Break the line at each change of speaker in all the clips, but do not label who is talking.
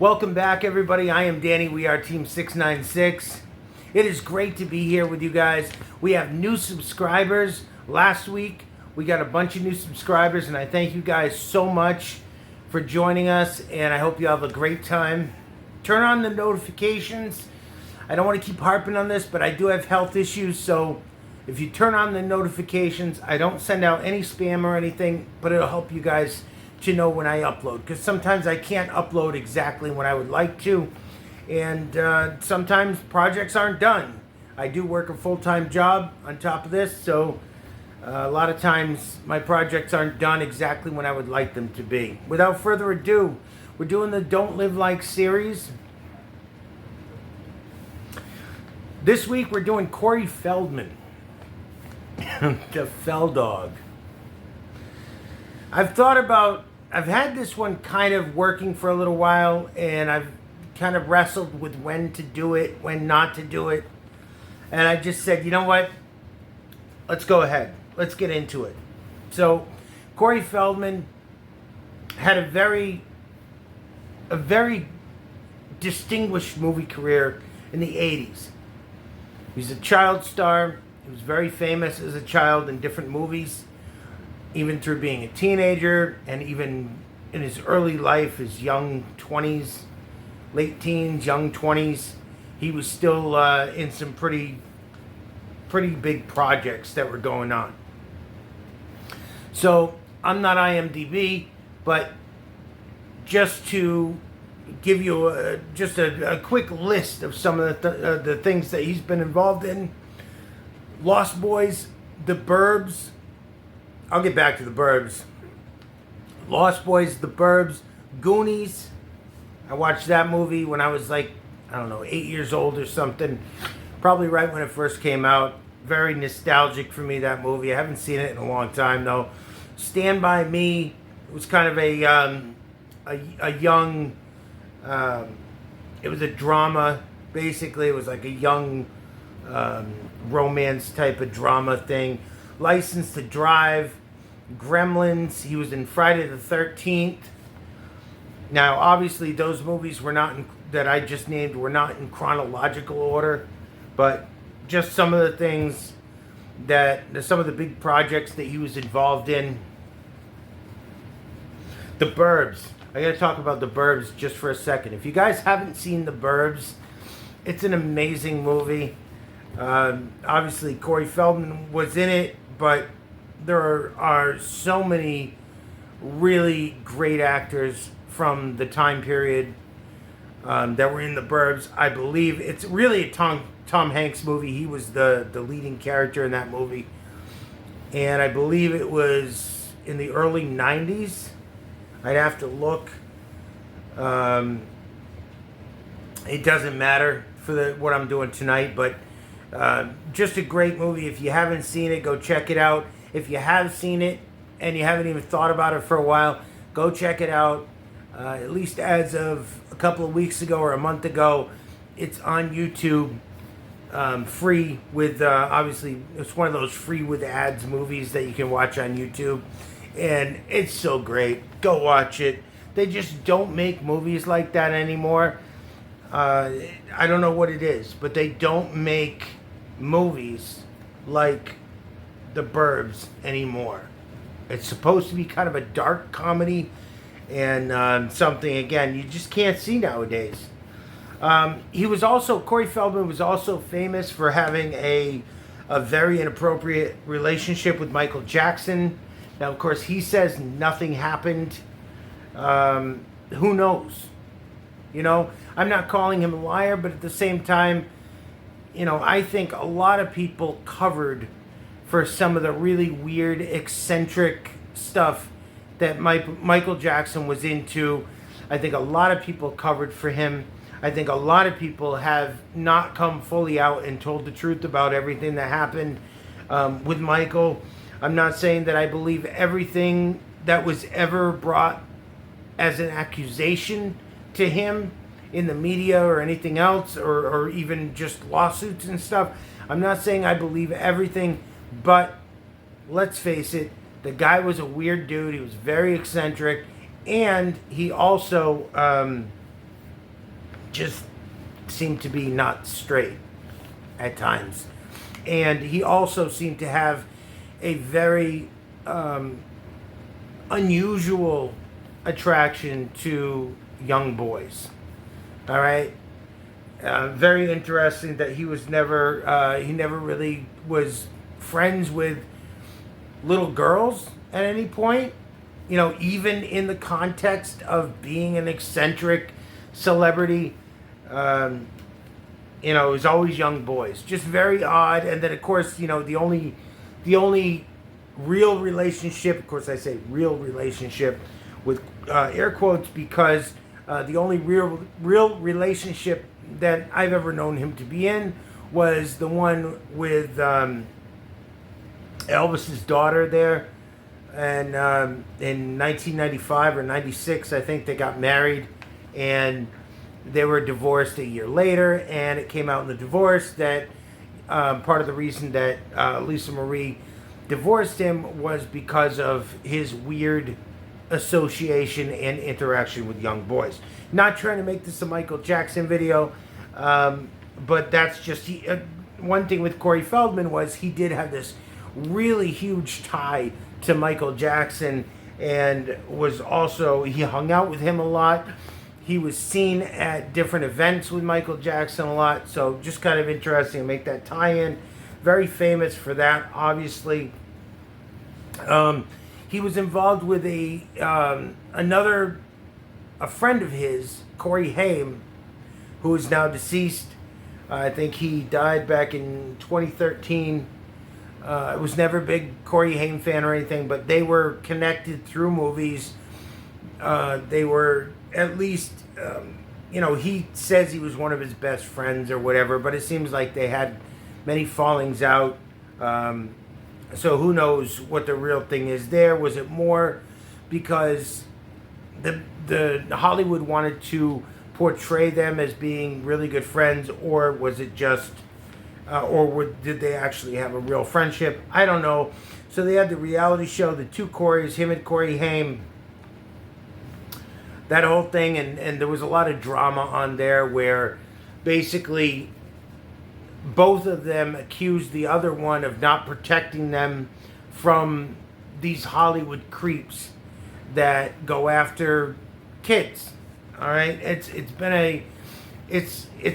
Welcome back, everybody. I am Danny. We are Team 696. It is great to be here with you guys. We have new subscribers. Last week, we got a bunch of new subscribers, and I thank you guys so much for joining us, and I hope you have a great time. Turn on the notifications. I don't want to keep harping on this, but I do have health issues, so if you turn on the notifications, I don't send out any spam or anything, but it'll help you guys to know when I upload, because sometimes I can't upload exactly when I would like to, and sometimes projects aren't done. I do work a full-time job on top of this, so a lot of times my projects aren't done exactly when I would like them to be. Without further ado, we're doing the Don't Live Like series. This week we're doing Corey Feldman, the Fell Dog. I've had this one kind of working for a little while, and I've kind of wrestled with when to do it, when not to do it. And I just said, you know what? Let's go ahead. Let's get into it. So, Corey Feldman had a very distinguished movie career in the 80s. He's a child star. He was very famous as a child in different movies, even through being a teenager, and even in his early life, his young 20s, late teens, young 20s, he was still in some pretty big projects that were going on. So, I'm not IMDb, but just to give you just a quick list of some of the things that he's been involved in: Lost Boys, The Burbs. I'll get back to The Burbs. Lost Boys, The Burbs, Goonies. I watched that movie when I was 8 years old or something. Probably right when it first came out. Very nostalgic for me, that movie. I haven't seen it in a long time, though. Stand By Me. It was kind of a young... it was a drama, basically. It was like a young romance type of drama thing. License to Drive, Gremlins. He was in Friday the 13th. Now, obviously, those movies were not that I just named were not in chronological order, but just some of the things some of the big projects that he was involved in. The Burbs. I got to talk about The Burbs just for a second. If you guys haven't seen The Burbs, it's an amazing movie. Obviously, Corey Feldman was in it, but there are so many really great actors from the time period that were in The Burbs. I believe it's really a Tom Hanks movie. He was the leading character in that movie. And I believe it was in the early 90s. I'd have to look. It doesn't matter for what I'm doing tonight, but just a great movie. If you haven't seen it, go check it out. If you have seen it and you haven't even thought about it for a while, go check it out. At least as of a couple of weeks ago or a month ago, it's on YouTube, free with, obviously, it's one of those free with ads movies that you can watch on YouTube. And it's so great. Go watch it. They just don't make movies like that anymore. I don't know what it is, but they don't make movies like The Burbs anymore. It's supposed to be kind of a dark comedy, and something, again, you just can't see nowadays. Corey Feldman was also famous for having a very inappropriate relationship with Michael Jackson. Now, of course, he says nothing happened. Who knows? I'm not calling him a liar, but at the same time, I think a lot of people covered for some of the really weird, eccentric stuff that Michael Jackson was into. I think a lot of people covered for him. I think a lot of people have not come fully out and told the truth about everything that happened with Michael. I'm not saying that I believe everything that was ever brought as an accusation to him in the media or anything else, or even just lawsuits and stuff. I'm not saying I believe everything, but let's face it, the guy was a weird dude. He was very eccentric, and he also just seemed to be not straight at times. And he also seemed to have a very unusual attraction to young boys. All right? Very interesting that he never really was friends with little girls at any point. You know, even in the context of being an eccentric celebrity, you know, it was always young boys. Just very odd. And then, of course, you know, the only real relationship, of course I say real relationship with air quotes, because the only real relationship that I've ever known him to be in was the one with Elvis's daughter there. And in 1995 or 96, I think they got married, and they were divorced a year later, and it came out in the divorce that part of the reason that Lisa Marie divorced him was because of his weird association and interaction with young boys. Not trying to make this a Michael Jackson video, but that's just one thing with Corey Feldman was he did have this really huge tie to Michael Jackson, and was also, he hung out with him a lot. He was seen at different events with Michael Jackson a lot, so just kind of interesting to make that tie-in. Very famous for that, obviously. He was involved with a friend of his, Corey Haim, who is now deceased. I think he died back in 2013. I was never a big Corey Haim fan or anything, but they were connected through movies. They were at least, you know, he says he was one of his best friends or whatever, but it seems like they had many fallings out. So who knows what the real thing is there. Was it more because the Hollywood wanted to portray them as being really good friends, or was it just... did they actually have a real friendship? I don't know. So they had the reality show, the two Corys, him and Corey Haim, that whole thing, and there was a lot of drama on there where basically both of them accused the other one of not protecting them from these Hollywood creeps that go after kids. All right, it's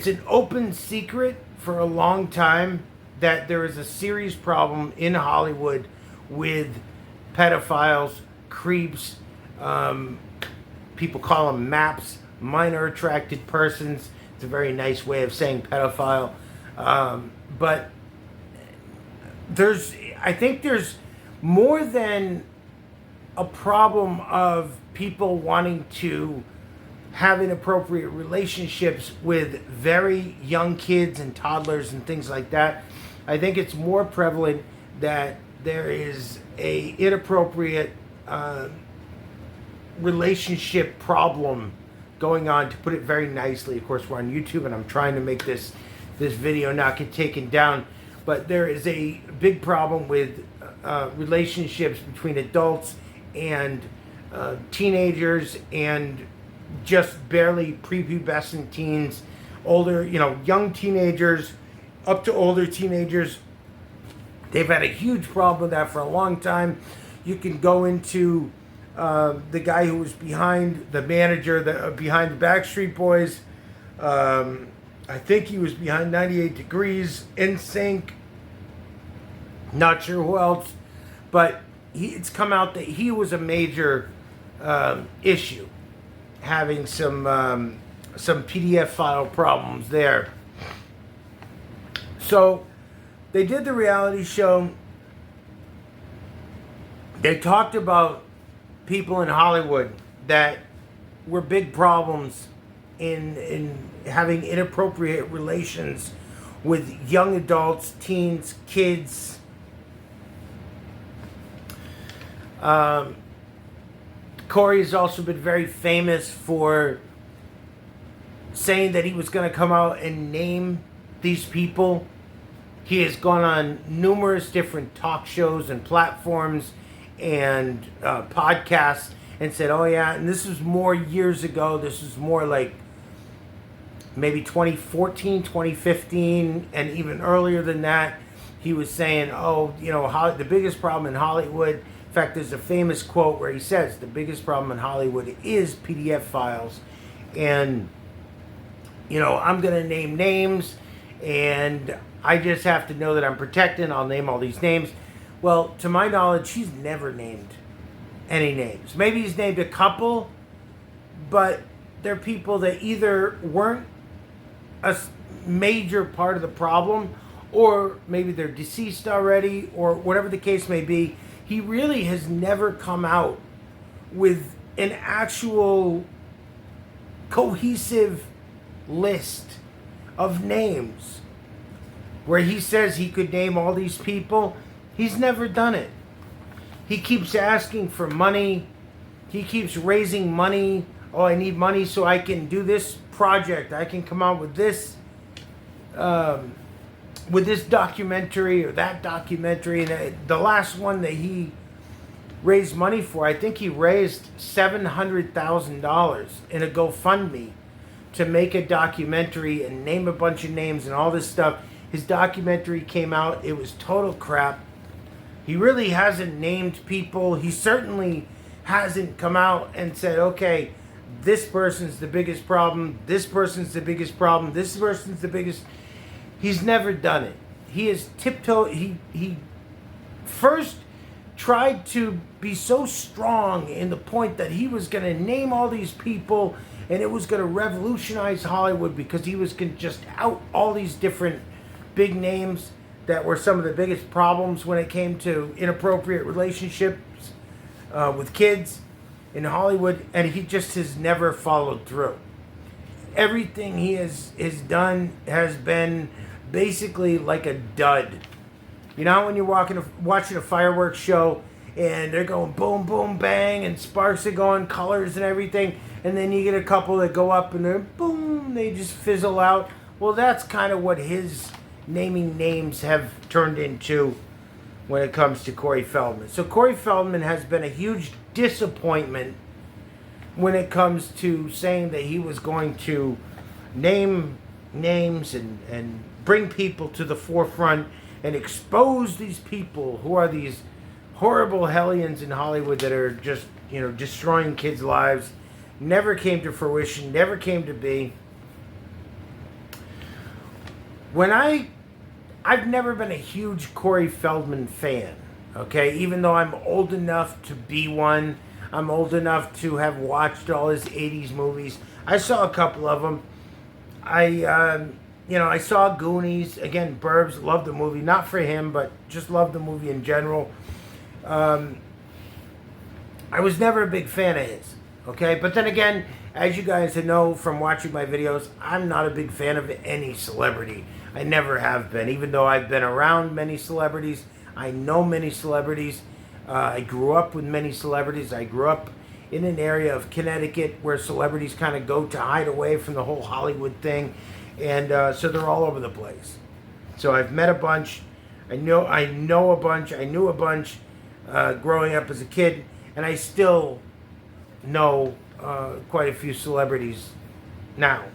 an open secret for a long time that there is a serious problem in Hollywood with pedophiles, creeps, people call them MAPs, minor attracted persons. It's a very nice way of saying pedophile. But I think there's more than a problem of people wanting to have inappropriate relationships with very young kids and toddlers and things like that. I think it's more prevalent that there is a inappropriate relationship problem going on, to put it very nicely. Of course, we're on YouTube, and I'm trying to make this video not get taken down, but there is a big problem with relationships between adults and teenagers, and just barely prepubescent teens, older, you know, young teenagers up to older teenagers. They've had a huge problem with that for a long time. You can go into the guy who was behind the manager behind the Backstreet Boys. I think he was behind 98 Degrees, NSYNC. Not sure who else, but it's come out that he was a major issue, having some PDF file problems there. So they did the reality show. They talked about people in Hollywood that were big problems in having inappropriate relations with young adults, teens, kids. Corey has also been very famous for saying that he was going to come out and name these people. He has gone on numerous different talk shows and platforms and podcasts and said, oh yeah, and this was more years ago. This was more like maybe 2014, 2015, and even earlier than that, he was saying, oh, you know, the biggest problem in Hollywood. In fact, there's a famous quote where he says, the biggest problem in Hollywood is PDF files. And, you know, I'm going to name names, and I just have to know that I'm protected. I'll name all these names. Well, to my knowledge, he's never named any names. Maybe he's named a couple, but they're people that either weren't a major part of the problem, or maybe they're deceased already, or whatever the case may be. He really has never come out with an actual cohesive list of names where he says he could name all these people. He's never done it. He keeps asking for money. He keeps raising money. Oh, I need money so I can do this project. I can come out with this documentary or that documentary. And the last one that he raised money for, I think he raised $700,000 in a GoFundMe to make a documentary and name a bunch of names and all this stuff. His documentary came out. It was total crap. He really hasn't named people. He certainly hasn't come out and said, okay, this person's the biggest problem. This person's the biggest problem. This person's the biggest. He's never done it. He has tiptoed. He first tried to be so strong in the point that he was going to name all these people and it was going to revolutionize Hollywood because he was going to just out all these different big names that were some of the biggest problems when it came to inappropriate relationships with kids in Hollywood, and he just has never followed through. Everything he has done has been basically like a dud. You know when you're watching a fireworks show and they're going boom, boom, bang, and sparks are going, colors and everything, and then you get a couple that go up and they're boom, they just fizzle out. Well, that's kind of what his naming names have turned into when it comes to Corey Feldman. So Corey Feldman has been a huge disappointment when it comes to saying that he was going to name names and bring people to the forefront and expose these people who are these horrible hellions in Hollywood that are just, you know, destroying kids' lives. Never came to fruition, never came to be. I've never been a huge Corey Feldman fan, okay? Even though I'm old enough to be one, I'm old enough to have watched all his 80s movies. I saw a couple of them. I saw Goonies. Again, Burbs, loved the movie. Not for him, but just loved the movie in general. I was never a big fan of his, okay? But then again, as you guys know from watching my videos, I'm not a big fan of any celebrity. I never have been, even though I've been around many celebrities. I know many celebrities. I grew up with many celebrities. I grew up in an area of Connecticut where celebrities kind of go to hide away from the whole Hollywood thing. And so they're all over the place. So I've met a bunch. I know a bunch. I knew a bunch growing up as a kid. And I still know quite a few celebrities now.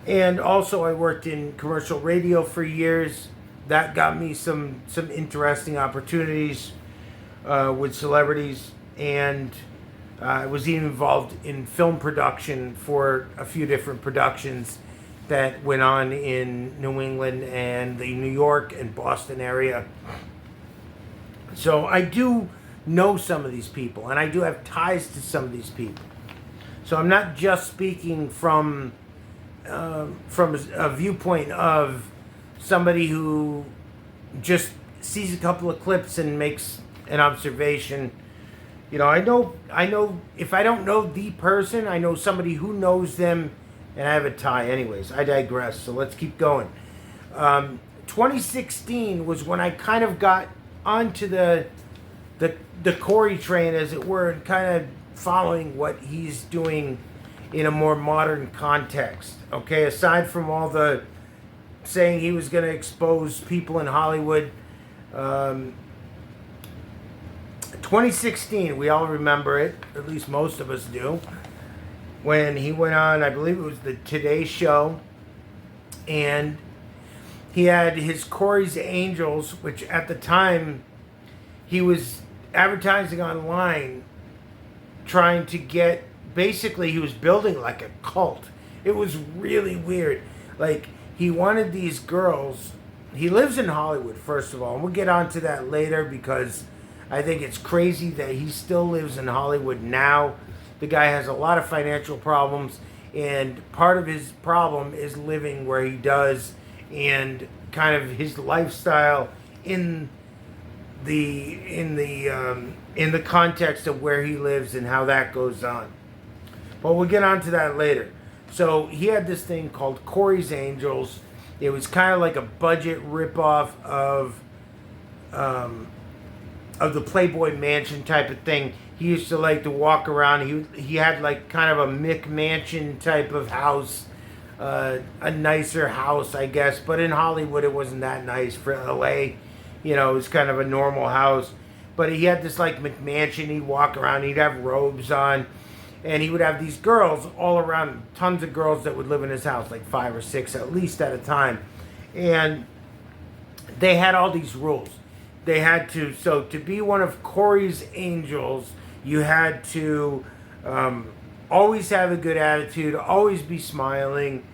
And also I worked in commercial radio for years. That got me some interesting opportunities with celebrities. And I was even involved in film production for a few different productions that went on in New England and the New York and Boston area. So I do know some of these people, and I do have ties to some of these people. So I'm not just speaking from a viewpoint of somebody who just sees a couple of clips and makes an observation. You know, I know if I don't know the person, I know somebody who knows them, and I have a tie. Anyways, I digress, so let's keep going. 2016 was when I kind of got onto the Corey train, as it were, and kind of following what he's doing in a more modern context. Okay, aside from all the saying he was going to expose people in Hollywood, 2016, we all remember it, at least most of us do. when he went on, I believe it was the Today Show, and he had his Corey's Angels, which at the time he was advertising online, trying to get, basically he was building like a cult. It was really weird. Like, he wanted these girls. He lives in Hollywood, first of all, and we'll get onto that later because I think it's crazy that he still lives in Hollywood now. The guy has a lot of financial problems, and part of his problem is living where he does and kind of his lifestyle in the context of where he lives and how that goes on. But we'll get onto that later. So he had this thing called Corey's Angels. It was kind of like a budget ripoff of the Playboy Mansion type of thing. He used to like to walk around. He had like kind of a McMansion type of house, a nicer house, I guess. But in Hollywood, it wasn't that nice. For LA, it was kind of a normal house. But he had this like McMansion. He'd walk around. He'd have robes on. And he would have these girls all around, tons of girls that would live in his house, like 5 or 6 at least at a time. And they had all these rules. They had to be one of Corey's Angels, you had to always have a good attitude, always be smiling.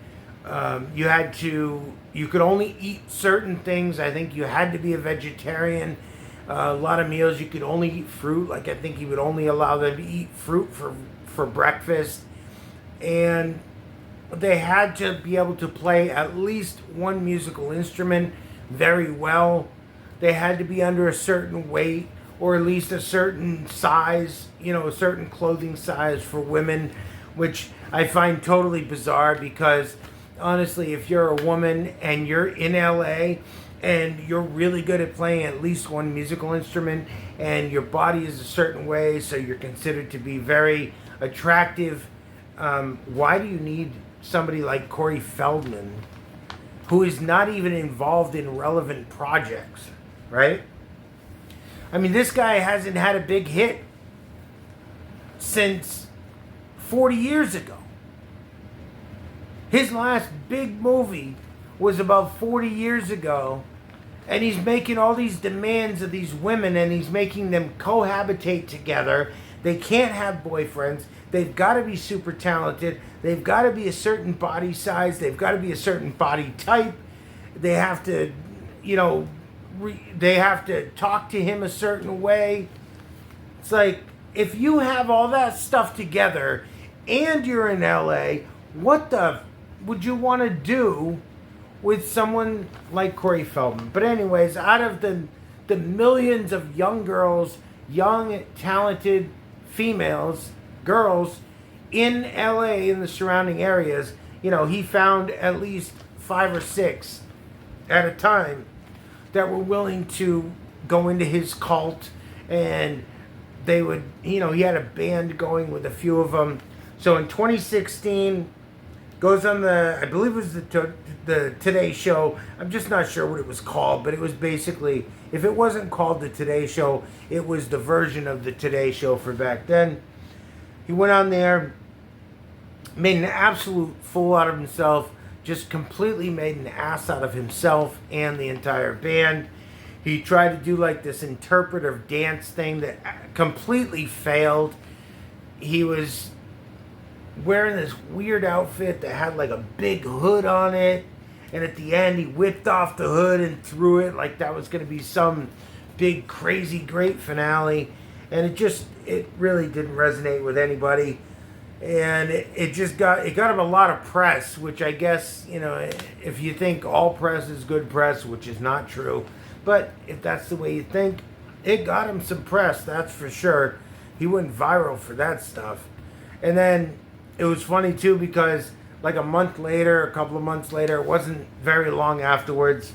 You could only eat certain things. I think you had to be a vegetarian. A lot of meals you could only eat fruit. Like, I think he would only allow them to eat fruit for breakfast. And they had to be able to play at least one musical instrument very well. They had to be under a certain weight, or at least a certain size, a certain clothing size for women, which I find totally bizarre because honestly, if you're a woman and you're in LA and you're really good at playing at least one musical instrument and your body is a certain way, so you're considered to be very attractive, why do you need somebody like Corey Feldman, who is not even involved in relevant projects, right? I mean, this guy hasn't had a big hit since 40 years ago. His last big movie was about 40 years ago, and he's making all these demands of these women, and he's making them cohabitate together. They can't have boyfriends. They've got to be super talented. They've got to be a certain body size. They've got to be a certain body type. They have to, they have to talk to him a certain way. It's like, if you have all that stuff together and you're in LA, what the would you want to do with someone like Corey Feldman? But anyways, out of the millions of young girls, young, talented females, girls in LA and the surrounding areas, he found at least 5 or 6 at a time that were willing to go into his cult, and they would, he had a band going with a few of them. So in 2016, goes on I believe it was the Today Show. I'm just not sure what it was called, but it was basically, if it wasn't called the Today Show, it was the version of the Today Show for back then. He went on there, made an absolute fool out of himself, just completely made an ass out of himself and the entire band. He tried to do like this interpretive dance thing that completely failed. He was wearing this weird outfit that had like a big hood on it, and at the end he whipped off the hood and threw it like that was going to be some big crazy great finale, and it really didn't resonate with anybody, and it got him a lot of press, which I guess, if you think all press is good press, which is not true, but if that's the way you think, it got him some press, that's for sure. He went viral for that stuff. And then it was funny too, because like a couple of months later, it wasn't very long afterwards,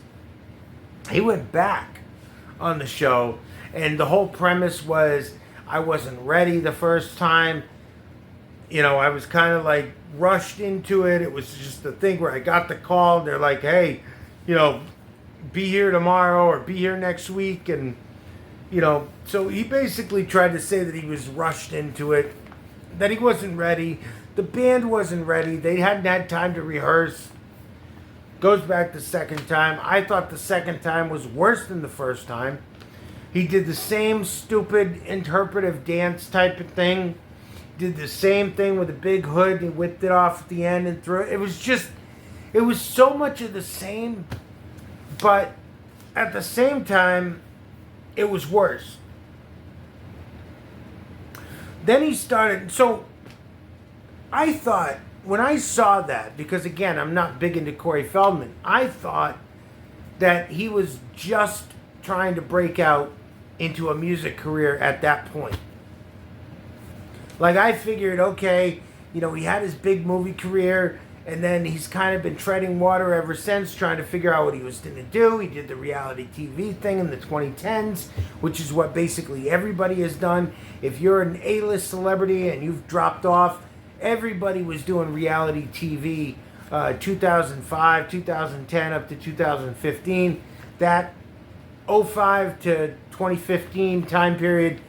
he went back on the show, and the whole premise was, I wasn't ready the first time. I was kind of like rushed into it. It was just the thing where I got the call. They're like, hey, be here tomorrow or be here next week. And, so he basically tried to say that he was rushed into it, that he wasn't ready, The band wasn't ready. They hadn't had time to rehearse. Goes back the second time. I thought the second time was worse than the first time. He did the same stupid interpretive dance type of thing. Did the same thing with a big hood. He whipped it off at the end and threw it. It was so much of the same, but at the same time, it was worse. Then he started, so I thought, when I saw that, because again, I'm not big into Corey Feldman, I thought that he was just trying to break out into a music career at that point. Like, I figured, okay, he had his big movie career, and then he's kind of been treading water ever since, trying to figure out what he was going to do. He did the reality TV thing in the 2010s, which is what basically everybody has done. If you're an A-list celebrity and you've dropped off, everybody was doing reality TV 2005, 2010, up to 2015. That 05 to 2015 time period,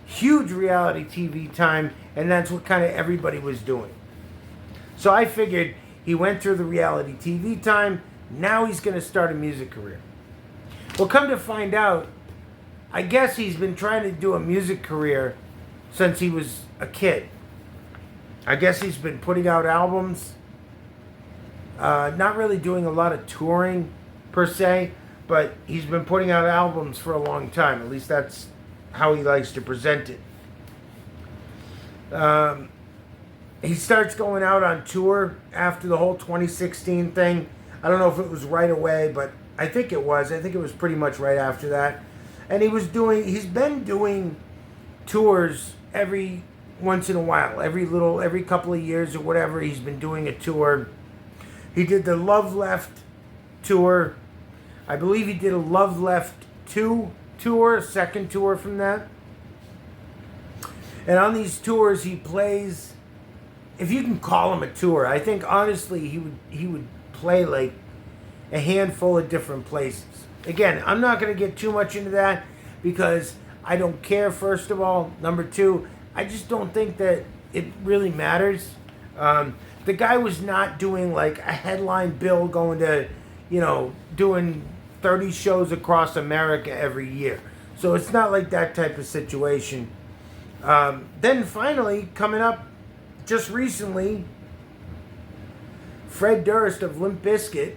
huge reality TV time, and that's what kind of everybody was doing. So I figured he went through the reality TV time, now he's going to start a music career. Well, come to find out, I guess he's been trying to do a music career since he was a kid. I guess he's been putting out albums, not really doing a lot of touring per se, but he's been putting out albums for a long time. At least that's how he likes to present it. He starts going out on tour after the whole 2016 thing. I don't know if it was right away, but I think it was. I think it was pretty much right after that. And he's been doing tours every once in a while, every couple of years or whatever. He's been doing a tour. He did the Love Left tour. I believe he did a Love Left 2 tour, second tour from that. And on these tours, he plays, if you can call him a tour, I think honestly he would play like a handful of different places. Again, I'm not going to get too much into that because I don't care, first of all. Number two, I just don't think that it really matters. The guy was not doing like a headline bill going to, doing 30 shows across America every year. So it's not like that type of situation. Then finally, coming up just recently, Fred Durst of Limp Bizkit,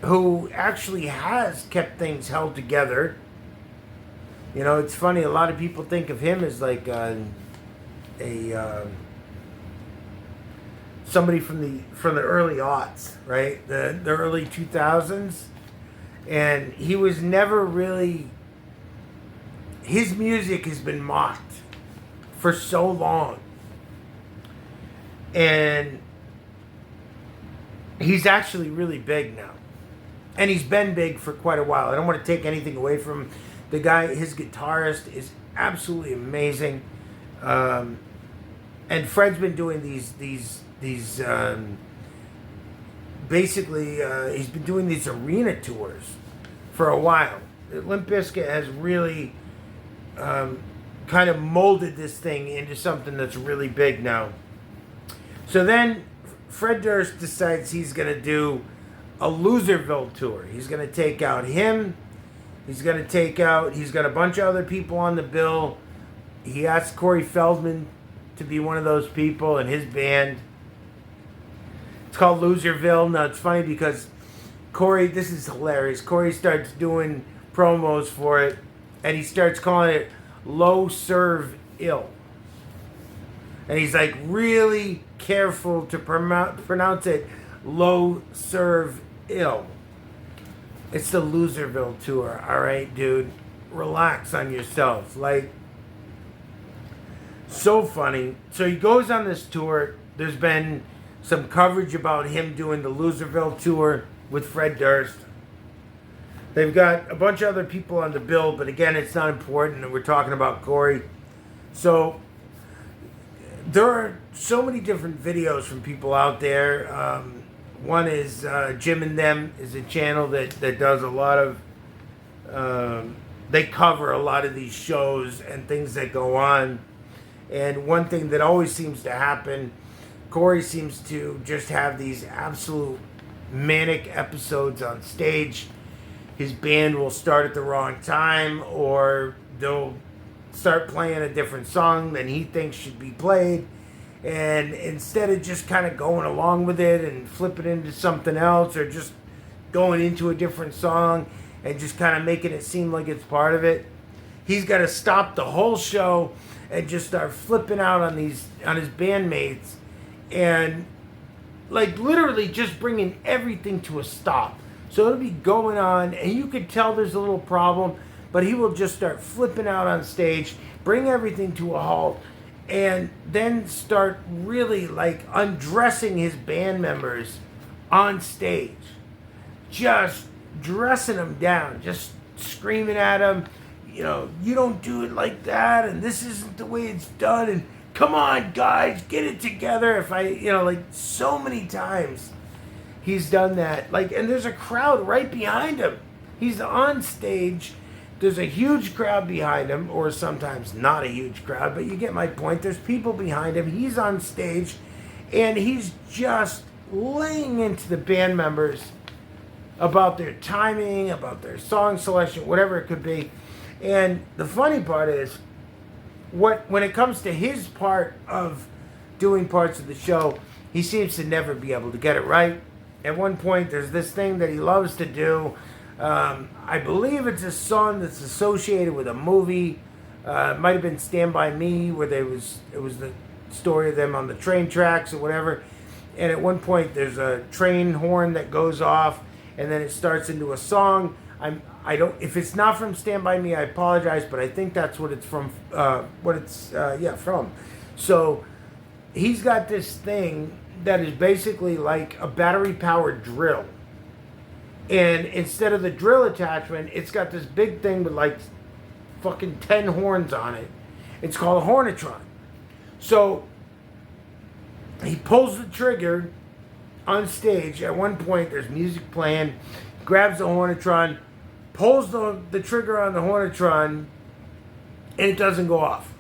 who actually has kept things held together. It's funny, a lot of people think of him as like somebody from the early aughts, right? The early 2000s. And he was never really, his music has been mocked for so long. And he's actually really big now. And he's been big for quite a while. I don't want to take anything away from him. The guy, his guitarist is absolutely amazing. And Fred's been doing these basically, he's been doing these arena tours for a while. Limp Bizkit has really kind of molded this thing into something that's really big now. So then Fred Durst decides he's going to do a Loserville tour. He's going to take out him. He's got a bunch of other people on the bill. He asked Corey Feldman to be one of those people in his band. It's called Loserville. Now, it's funny because Corey, this is hilarious. Corey starts doing promos for it, and he starts calling it Low Serve Ill. And he's like really careful to pronounce it Low Serve Ill. It's the Loserville tour, all right, dude? Relax on yourself. Like, so funny. So he goes on this tour. There's been some coverage about him doing the Loserville tour with Fred Durst. They've got a bunch of other people on the bill, but again, it's not important, and we're talking about Corey. So there are so many different videos from people out there. One is Jim and Them is a channel that does a lot of, they cover a lot of these shows and things that go on. And one thing that always seems to happen, Corey seems to just have these absolute manic episodes on stage. His band will start at the wrong time, or they'll start playing a different song than he thinks should be played. And instead of just kind of going along with it and flipping into something else, or just going into a different song and just kind of making it seem like it's part of it, he's got to stop the whole show and just start flipping out on his bandmates, and like literally just bringing everything to a stop. So it'll be going on, and you could tell there's a little problem, but he will just start flipping out on stage, bring everything to a halt, and then start really like undressing his band members on stage. Just dressing them down, just screaming at them, you know, you don't do it like that, and this isn't the way it's done, and come on guys, get it together. If I, you know, like so many times he's done that. Like, and there's a crowd right behind him. He's on stage. There's a huge crowd behind him, or sometimes not a huge crowd, but you get my point. There's people behind him. He's on stage, and he's just laying into the band members about their timing, about their song selection, whatever it could be. And the funny part is, when it comes to his part of doing parts of the show, he seems to never be able to get it right. At one point, there's this thing that he loves to do. I believe it's a song that's associated with a movie. It might have been Stand By Me, where it was the story of them on the train tracks or whatever. And at one point, there's a train horn that goes off, and then it starts into a song. I don't. If it's not from Stand By Me, I apologize, but I think that's what it's from. From. So he's got this thing that is basically like a battery-powered drill. And instead of the drill attachment, it's got this big thing with like fucking 10 horns on it. It's called a hornetron. So he pulls the trigger on stage. At one point, there's music playing, grabs the hornetron, pulls the trigger on the hornetron, and it doesn't go off.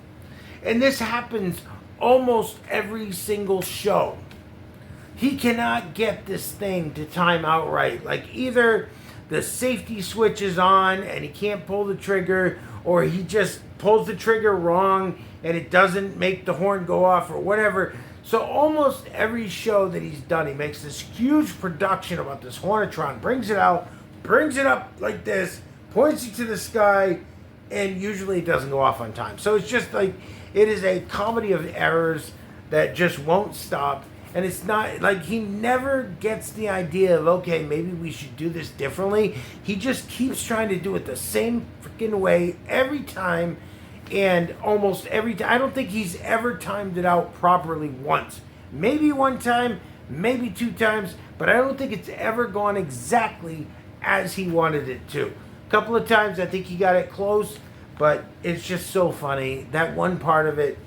And this happens almost every single show. He cannot get this thing to time out right. Like, either the safety switch is on and he can't pull the trigger, or he just pulls the trigger wrong and it doesn't make the horn go off, or whatever. So almost every show that he's done, he makes this huge production about this hornetron, brings it out, brings it up like this, points it to the sky, and usually it doesn't go off on time. So it's just like, it is a comedy of errors that just won't stop. And it's not like he never gets the idea of, okay, maybe we should do this differently. He just keeps trying to do it the same freaking way every time, and almost every time. I don't think he's ever timed it out properly once. Maybe one time, maybe two times, but I don't think it's ever gone exactly as he wanted it to. A couple of times I think he got it close, but it's just so funny. That one part of it,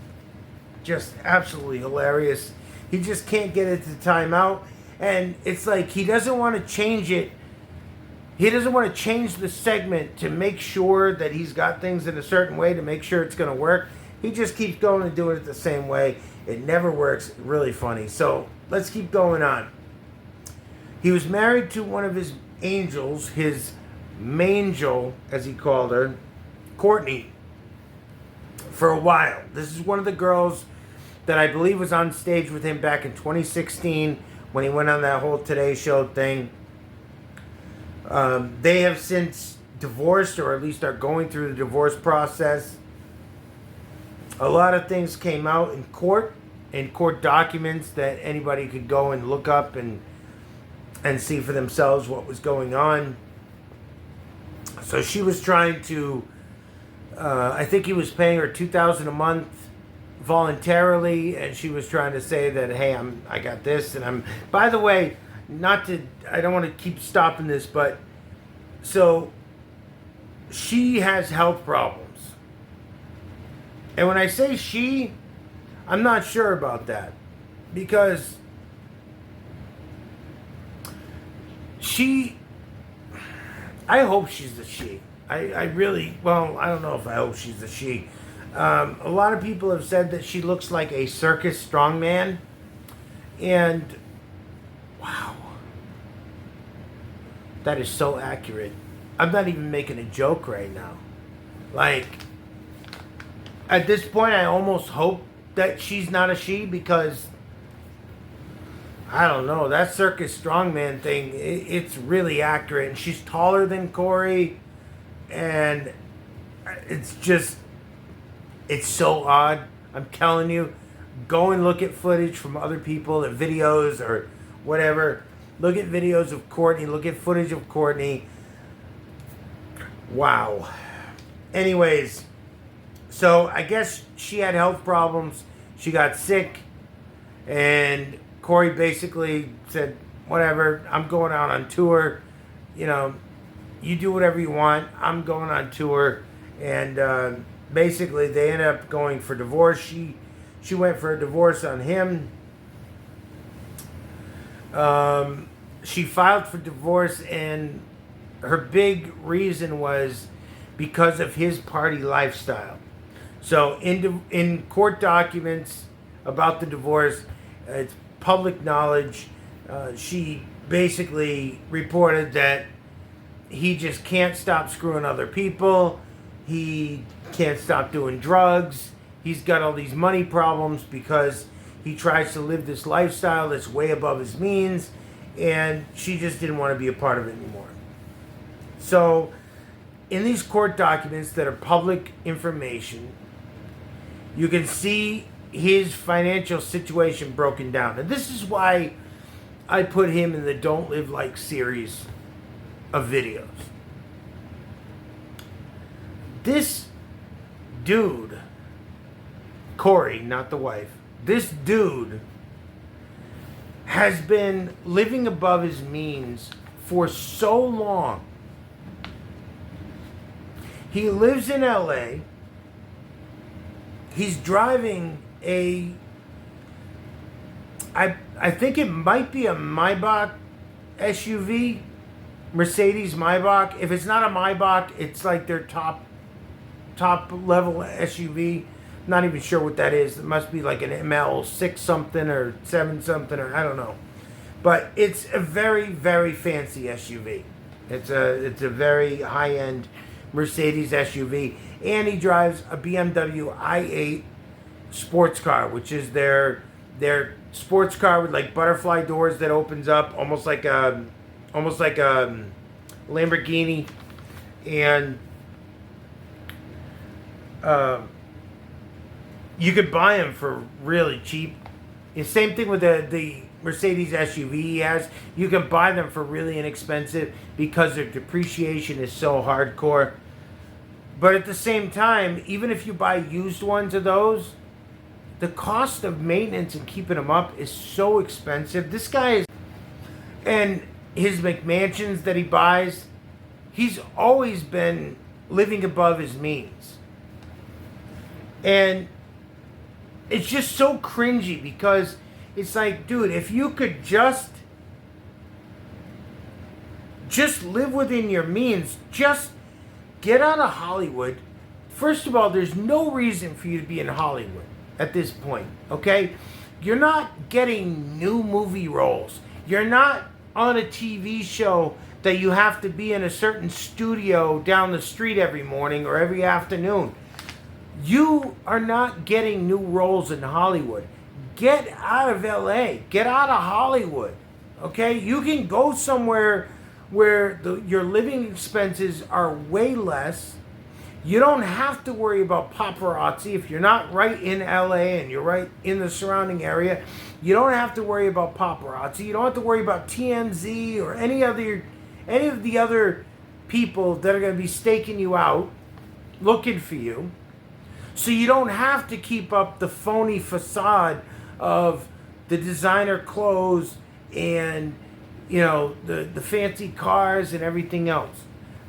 just absolutely hilarious. He just can't get it to time out. And it's like he doesn't want to change it. He doesn't want to change the segment to make sure that he's got things in a certain way to make sure it's going to work. He just keeps going and doing it the same way. It never works. Really funny. So let's keep going on. He was married to one of his angels, his mangel, as he called her, Courtney, for a while. This is one of the girls that I believe was on stage with him back in 2016 when he went on that whole Today Show thing. They have since divorced, or at least are going through the divorce process. A lot of things came out in court documents that anybody could go and look up and see for themselves what was going on. So she was trying to, I think he was paying her $2,000 a month voluntarily, and she was trying to say that, hey, I got this, and I'm, by the way, I don't want to keep stopping this, but so she has health problems. And when I say she, I'm not sure about that, because I hope she's a she. I really, well, I don't know if I hope she's a she. A lot of people have said that she looks like a circus strongman. And wow, that is so accurate. I'm not even making a joke right now. Like, at this point, I almost hope that she's not a she, because I don't know, that circus strongman thing, it's really accurate. And she's taller than Corey, and it's just, it's so odd. I'm telling you, go and look at footage from other people, at videos or whatever. Look at videos of Courtney, look at footage of Courtney. Wow. Anyways, so I guess she had health problems. She got sick, and Corey basically said, whatever, I'm going out on tour. You know, you do whatever you want. I'm going on tour. And basically, they ended up going for divorce. She went for a divorce on him. She filed for divorce, and her big reason was because of his party lifestyle. So in court documents about the divorce, it's public knowledge. She basically reported that he just can't stop screwing other people. He can't stop doing drugs. He's got all these money problems because he tries to live this lifestyle that's way above his means, and she just didn't want to be a part of it anymore. So in these court documents that are public information, you can see his financial situation broken down. And this is why I put him in the Don't Live Like series of videos. This dude, Corey, not the wife, this dude has been living above his means for so long. He lives in LA. He's driving I think it might be a Maybach SUV, Mercedes Maybach. If it's not a Maybach, it's like their top level SUV. Not even sure what that is. It must be like an ML6 something or 7 something, or I don't know. But it's a very, very fancy SUV. It's a very high-end Mercedes SUV. And he drives a BMW i8 sports car, which is their sports car with like butterfly doors that opens up, almost like a Lamborghini. And you could buy them for really cheap. The same thing with the Mercedes SUV he has. You can buy them for really inexpensive because their depreciation is so hardcore. But at the same time, even if you buy used ones of those, the cost of maintenance and keeping them up is so expensive. This guy is, and his McMansions that he buys, he's always been living above his means. And it's just so cringy, because it's like, dude, if you could just live within your means, just get out of Hollywood. First of all, there's no reason for you to be in Hollywood at this point, okay? You're not getting new movie roles. You're not on a TV show that you have to be in a certain studio down the street every morning or every afternoon. You are not getting new roles in Hollywood. Get out of LA. Get out of Hollywood, okay? You can go somewhere where your living expenses are way less. You don't have to worry about paparazzi if you're not right in LA and you're right in the surrounding area. You don't have to worry about paparazzi. You don't have to worry about TMZ or any of the other people that are going to be staking you out, looking for you. So you don't have to keep up the phony facade of the designer clothes and, you know, the fancy cars and everything else.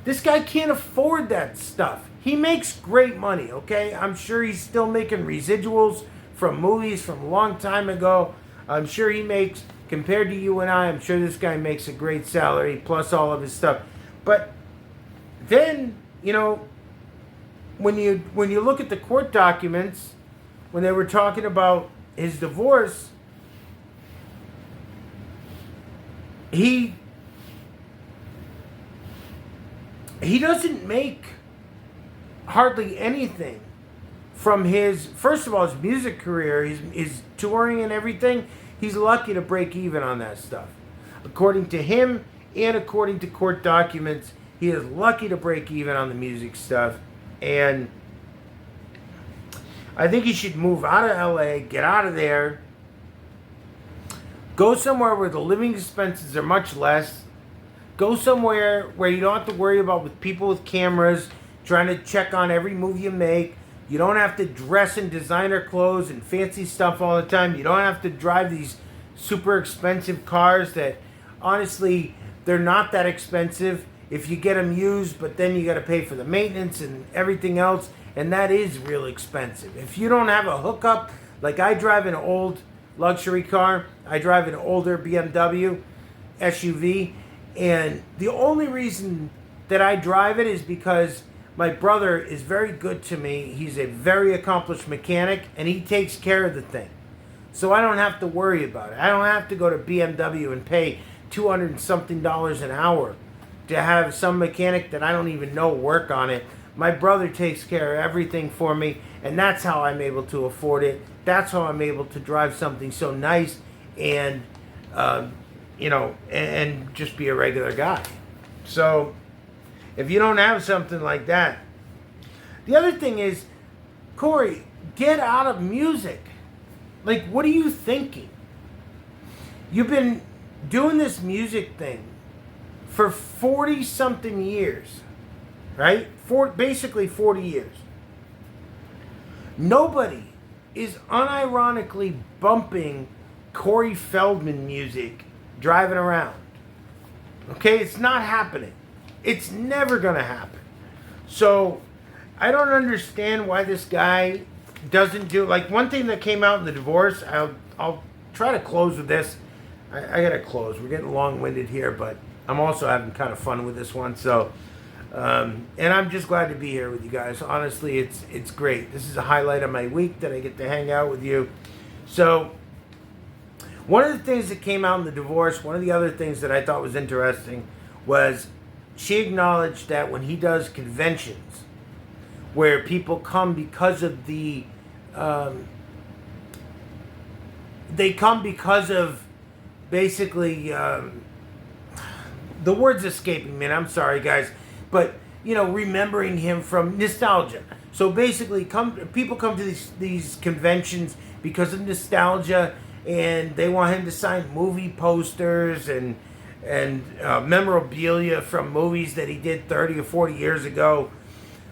This guy can't afford that stuff. He makes great money, okay? I'm sure he's still making residuals from movies from a long time ago. I'm sure he makes, compared to you and I'm sure this guy makes a great salary plus all of his stuff. But then, you know, when you look at the court documents, when they were talking about his divorce, he doesn't make hardly anything from his, first of all, his music career, his touring and everything. He's lucky to break even on that stuff. According to him and according to court documents, he is lucky to break even on the music stuff. And I think he should move out of LA, get out of there, go somewhere where the living expenses are much less. Go somewhere where you don't have to worry about with people with cameras trying to check on every move you make. You don't have to dress in designer clothes and fancy stuff all the time. You don't have to drive these super expensive cars that, honestly, they're not that expensive if you get them used, but then you got to pay for the maintenance and everything else, and that is real expensive. If you don't have a hookup, like I drive an old luxury car, I drive an older BMW SUV, and the only reason that I drive it is because my brother is very good to me. He's a very accomplished mechanic, and he takes care of the thing. So I don't have to worry about it. I don't have to go to BMW and pay $200 and something an hour to have some mechanic that I don't even know work on it. My brother takes care of everything for me, and that's how I'm able to afford it. That's how I'm able to drive something so nice and, and just be a regular guy. So if you don't have something like that. The other thing is, Corey, get out of music. Like, what are you thinking? You've been doing this music thing for 40-something years, right? Basically 40 years. Nobody is unironically bumping Corey Feldman music driving around. Okay? It's not happening. It's never going to happen. So, I don't understand why this guy doesn't do... Like, one thing that came out in the divorce, I'll try to close with this. I got to close. We're getting long-winded here, but I'm also having kind of fun with this one. So, and I'm just glad to be here with you guys. Honestly, it's great. This is a highlight of my week that I get to hang out with you. So, one of the things that came out in the divorce, one of the other things that I thought was interesting was she acknowledged that when he does conventions where people come because of the... they come because of basically... the word's escaping me, and I'm sorry, guys. But, remembering him from nostalgia. So basically, people come to these conventions because of nostalgia, and they want him to sign movie posters and memorabilia from movies that he did 30 or 40 years ago.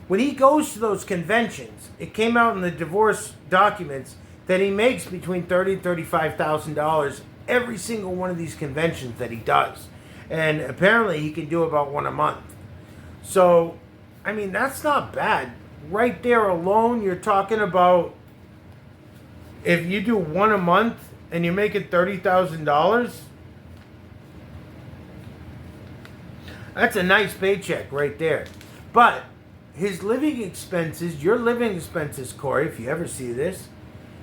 When he goes to those conventions, it came out in the divorce documents that he makes between $30,000 and $35,000 every single one of these conventions that he does. And apparently he can do about one a month. So, I mean, that's not bad. Right there alone, you're talking about, if you do one a month and you're making $30,000, that's a nice paycheck right there. But his living expenses, your living expenses, Corey, if you ever see this,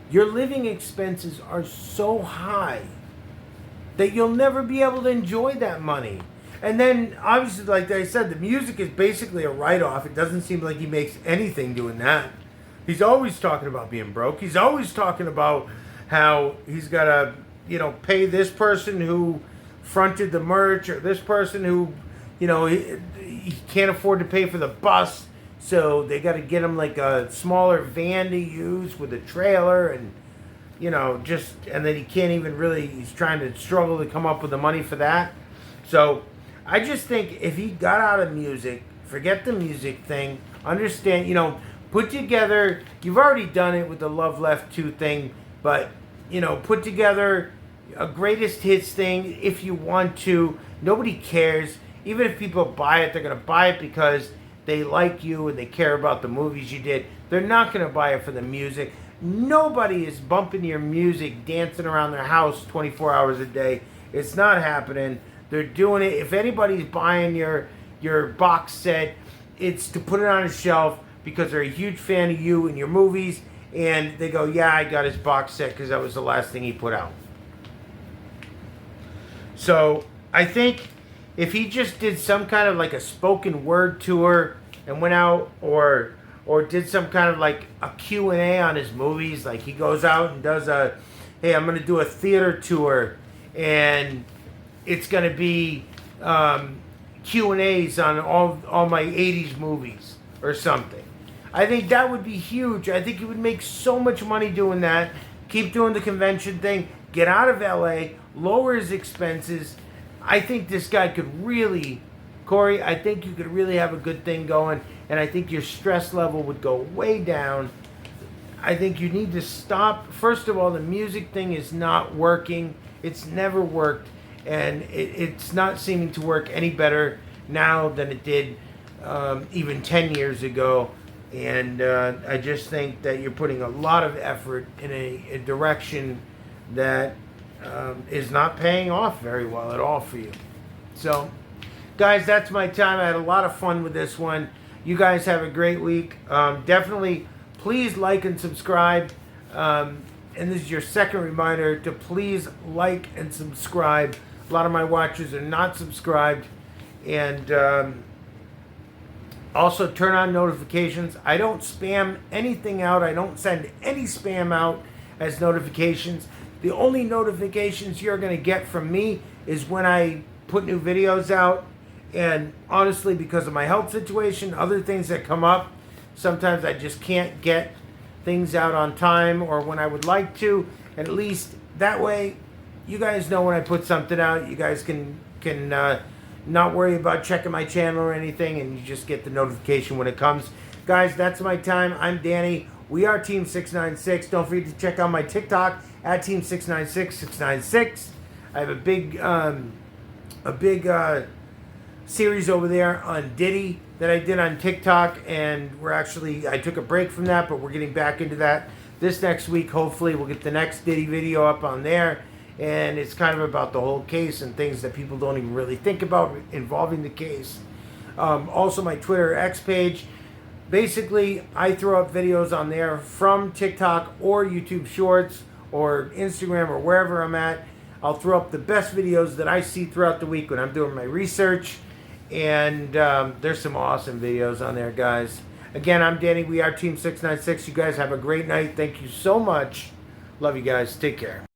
your living expenses are so high that you'll never be able to enjoy that money. And then, obviously, like I said, the music is basically a write-off. It doesn't seem like he makes anything doing that. He's always talking about being broke. He's always talking about how he's got to, pay this person who fronted the merch, or this person who, he can't afford to pay for the bus, so they got to get him like a smaller van to use with a trailer, and and then he can't even really, he's trying to struggle to come up with the money for that. So, I just think if he got out of music, forget the music thing, understand, put together, you've already done it with the Love Left 2 thing, but, put together a greatest hits thing if you want to. Nobody cares. Even if people buy it, they're going to buy it because they like you and they care about the movies you did. They're not going to buy it for the music. Nobody is bumping your music, dancing around their house 24 hours a day. It's not happening. They're doing it. If anybody's buying your box set, it's to put it on a shelf, because they're a huge fan of you and your movies, and they go, yeah, I got his box set because that was the last thing he put out. So I think if he just did some kind of like a spoken word tour and went out, or did some kind of like a Q&A on his movies, like he goes out and does a, hey, I'm going to do a theater tour, and it's going to be Q&As on all my 80s movies or something. I think that would be huge. I think he would make so much money doing that. Keep doing the convention thing. Get out of LA. Lower his expenses. I think this guy could really, Corey, I think you could really have a good thing going. And I think your stress level would go way down. I think you need to stop. First of all, the music thing is not working. It's never worked. And it's not seeming to work any better now than it did even 10 years ago. And I just think that you're putting a lot of effort in a direction that is not paying off very well at all for you. So, guys, that's my time. I had a lot of fun with this one. You guys have a great week. Definitely, please like and subscribe. And this is your second reminder to please like and subscribe. A lot of my watchers are not subscribed. And also turn on notifications. I don't spam anything out. I don't send any spam out as notifications. The only notifications you're going to get from me is when I put new videos out. And honestly, because of my health situation, other things that come up, sometimes I just can't get things out on time or when I would like to. And at least that way, you guys know when I put something out. You guys can not worry about checking my channel or anything, and you just get the notification when it comes. Guys, that's my time. I'm Dani. We are Team 696. Don't forget to check out my TikTok at Team 696. I have a big series over there on Diddy that I did on TikTok, and I took a break from that, but we're getting back into that this next week. Hopefully we'll get the next Diddy video up on there, and it's kind of about the whole case and things that people don't even really think about involving the case. Also my Twitter X page. Basically, I throw up videos on there from TikTok or YouTube Shorts or Instagram or wherever I'm at. I'll throw up the best videos that I see throughout the week when I'm doing my research. And there's some awesome videos on there, guys. Again, I'm Dani. We are Team 696. You guys have a great night. Thank you so much. Love you guys. Take care.